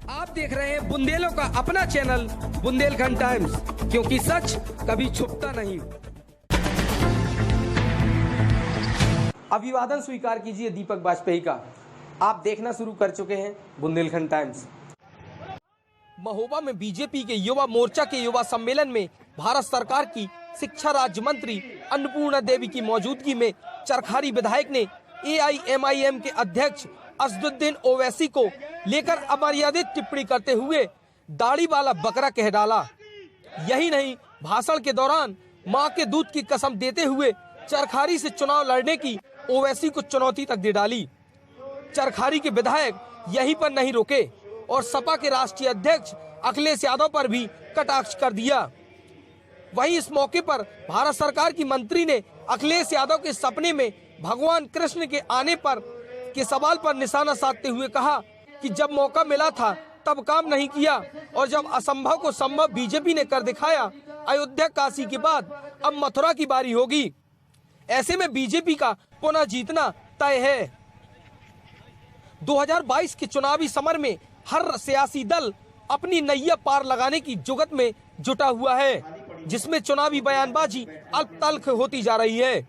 आप देख रहे हैं बुंदेलों का अपना चैनल बुंदेलखंड टाइम्स, क्योंकि सच कभी छुपता नहीं। अभिवादन स्वीकार कीजिए दीपक वाजपेयी का। आप देखना शुरू कर चुके हैं बुंदेलखंड टाइम्स। महोबा में बीजेपी के युवा मोर्चा के युवा सम्मेलन में भारत सरकार की शिक्षा राज्य मंत्री अन्नपूर्णा देवी की मौजूदगी में चरखारी विधायक ने AIMIM के अध्यक्ष असदुद्दीन ओवैसी को लेकर अमर्यादित टिप्पणी करते हुए दाढ़ी वाला बकरा कह डाला। यही नहीं, भाषण के दौरान मां के दूध की कसम देते हुए चरखारी से चुनाव लड़ने की ओवैसी को चुनौती तक दे डाली। चरखारी के विधायक यहीं पर नहीं रुके और सपा के राष्ट्रीय अध्यक्ष अखिलेश यादव पर भी कटाक्ष कर दिया। वहीं इस मौके पर भारत सरकार की मंत्री ने अखिलेश यादव के सपने में भगवान कृष्ण के आने पर के सवाल पर निशाना साधते हुए कहा कि जब मौका मिला था तब काम नहीं किया और जब असंभव को संभव बीजेपी ने कर दिखाया, अयोध्या काशी के बाद अब मथुरा की बारी होगी। ऐसे में बीजेपी का पुनः जीतना तय है। 2022 के चुनावी समर में हर सियासी दल अपनी नैया पार लगाने की जुगत में जुटा हुआ है, जिसमें चुनावी बयानबाजी अल्पतल्ख होती जा रही है।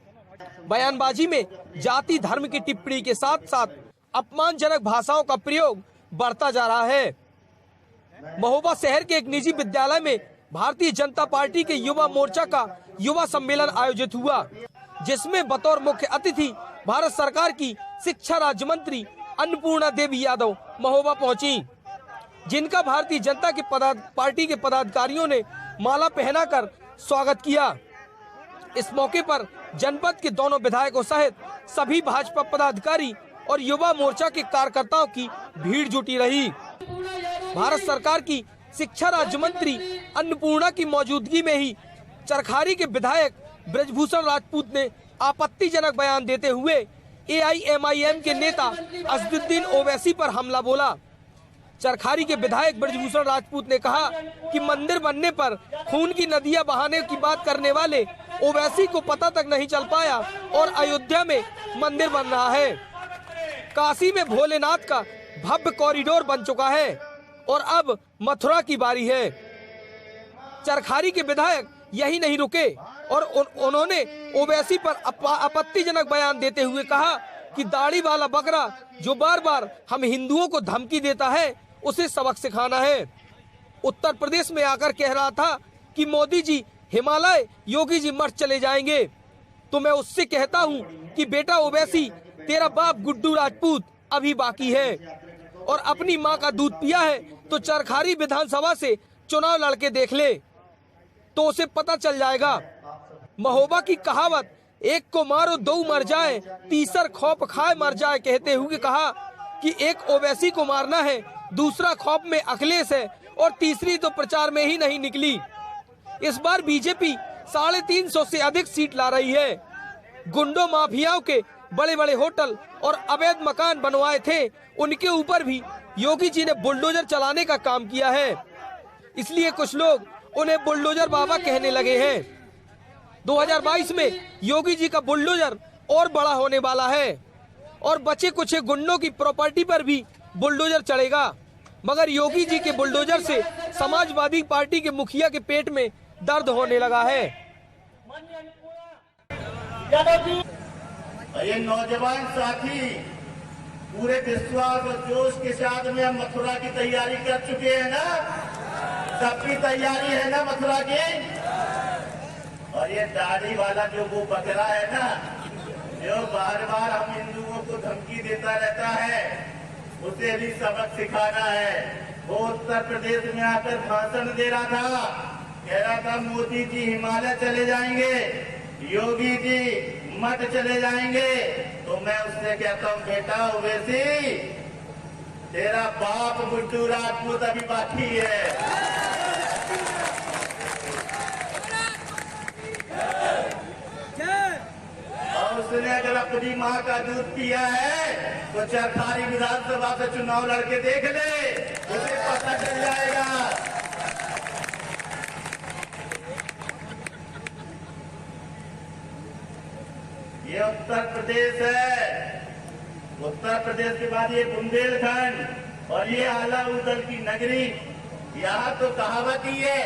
बयानबाजी में जाति धर्म की टिप्पणी के साथ साथ अपमानजनक भाषाओं का प्रयोग बढ़ता जा रहा है। महोबा शहर के एक निजी विद्यालय में भारतीय जनता पार्टी के युवा मोर्चा का युवा सम्मेलन आयोजित हुआ, जिसमें बतौर मुख्य अतिथि भारत सरकार की शिक्षा राज्य मंत्री अन्नपूर्णा देवी यादव महोबा पहुंची, जिनका भारतीय जनता के पार्टी के पदाधिकारियों ने माला पहनाकर स्वागत किया। इस मौके पर जनपद के दोनों विधायकों सहित सभी भाजपा पदाधिकारी और युवा मोर्चा के कार्यकर्ताओं की भीड़ जुटी रही। भारत सरकार की शिक्षा राज्य मंत्री अन्नपूर्णा की मौजूदगी में ही चरखारी के विधायक ब्रजभूषण राजपूत ने आपत्तिजनक बयान देते हुए AIMIM के नेता असदुद्दीन ओवैसी पर हमला बोला। चरखारी के विधायक ब्रजभूषण राजपूत ने कहा कि मंदिर बनने पर खून की नदियां बहाने की बात करने वाले ओवैसी को पता तक नहीं चल पाया और अयोध्या में मंदिर बन रहा है। काशी में भोलेनाथ का भव्य कॉरिडोर बन चुका है और अब मथुरा की बारी है। चरखारी के विधायक यही नहीं रुके और उन्होंने ओवैसी पर आपत्तिजनक बयान देते हुए कहा कि दाढ़ी वाला बकरा जो बार बार हम हिंदुओं को धमकी देता है, उसे सबक सिखाना है। उत्तर प्रदेश में आकर कह रहा था कि मोदी जी हिमालय, योगी जी मठ चले जाएंगे, तो मैं उससे कहता हूं कि बेटा ओवैसी, तेरा बाप गुड्डू राजपूत अभी बाकी है और अपनी मां का दूध पिया है तो चरखारी विधानसभा से चुनाव लड़के देख ले, तो उसे पता चल जाएगा। महोबा की कहावत एक को मारो दो मर जाए, तीसर खौफ खाए मर जाए कहते हुए कहा कि एक ओवैसी को मारना है, दूसरा खौफ में अखिलेश है और तीसरी तो प्रचार में ही नहीं निकली। इस बार बीजेपी 350 से अधिक सीट ला रही है। गुंडों माफियाओं के बड़े बड़े होटल और अवैध मकान बनवाए थे, उनके ऊपर भी योगी जी ने बुलडोजर चलाने का काम किया है, इसलिए कुछ लोग उन्हें बुलडोजर बाबा कहने लगे हैं। 2022 में योगी जी का बुलडोजर और बड़ा होने वाला है और बचे कुछ गुंडों की प्रॉपर्टी पर भी बुलडोजर चढ़ेगा, मगर योगी जी के बुलडोजर से समाजवादी पार्टी के मुखिया के पेट में दर्द होने लगा है। ये नौजवान साथी पूरे विश्वास और जोश के साथ में हम मथुरा की तैयारी कर चुके हैं ना, सबकी तैयारी है ना मथुरा की। और ये दाढ़ी वाला जो वो बकरा है ना, जो बार बार हम हिंदुओं को धमकी देता रहता है, उसे भी सबक सिखाना है। वो उत्तर प्रदेश में आकर भाषण दे रहा था, कह रहा था मोदी जी हिमालय चले जाएंगे, योगी जी मठ चले जाएंगे, तो मैं उससे कहता हूँ बेटा ओवैसी, तेरा बाप गुड्डू राजपूत अभी बाकी है। और उसने अगर अपनी माँ का दूध पिया है तो चरखारी विधानसभा से चुनाव लड़के देख ले, उसे पता चल जाएगा। ये उत्तर प्रदेश है, उत्तर प्रदेश के बाद ये बुंदेलखंड, और ये आला उदल की नगरी, यहाँ तो कहावत ही है,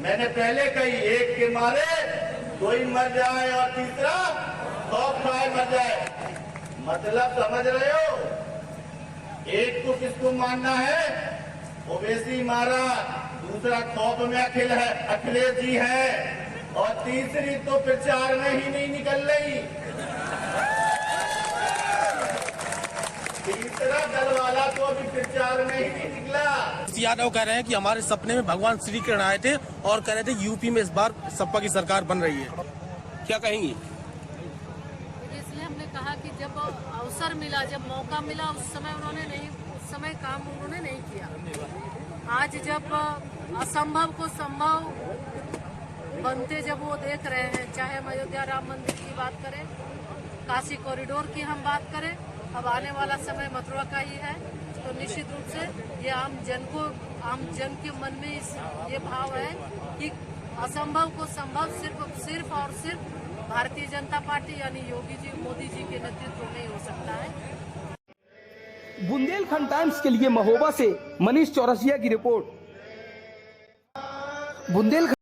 मैंने पहले कही, एक के मारे कोई मर जाए और तीसरा खौफ खाए मर जाए। मतलब समझ रहे हो? एक को किसको मानना है? ओवैसी मारा, दूसरा खौफ में अखिलेश जी है, और तीसरी तो प्रचार में ही नहीं निकल रही। तीसरा दल वाला तो अभी प्रचार में ही नहीं निकला। यादव कह रहे हैं कि हमारे सपने में भगवान श्री किरण आए थे और कह रहे थे यूपी में इस बार सपा की सरकार बन रही है। क्या कहेंगी? इसलिए हमने कहा कि जब अवसर मिला, जब मौका मिला, उस समय काम उन्होंने नहीं किया। आज जब असंभव को संभव बनते जब वो देख रहे हैं, चाहे हम अयोध्या राम मंदिर की बात करें, काशी कॉरिडोर की हम बात करें, अब आने वाला समय मथुरा का ही है, तो निश्चित रूप से ये आम जन के मन में ये भाव है कि असंभव को संभव सिर्फ और सिर्फ भारतीय जनता पार्टी यानी योगी जी, मोदी जी के नेतृत्व में ही हो सकता है। बुंदेलखंड टाइम्स के लिए महोबा से मनीष चौरसिया की रिपोर्ट। बुंदेलखंड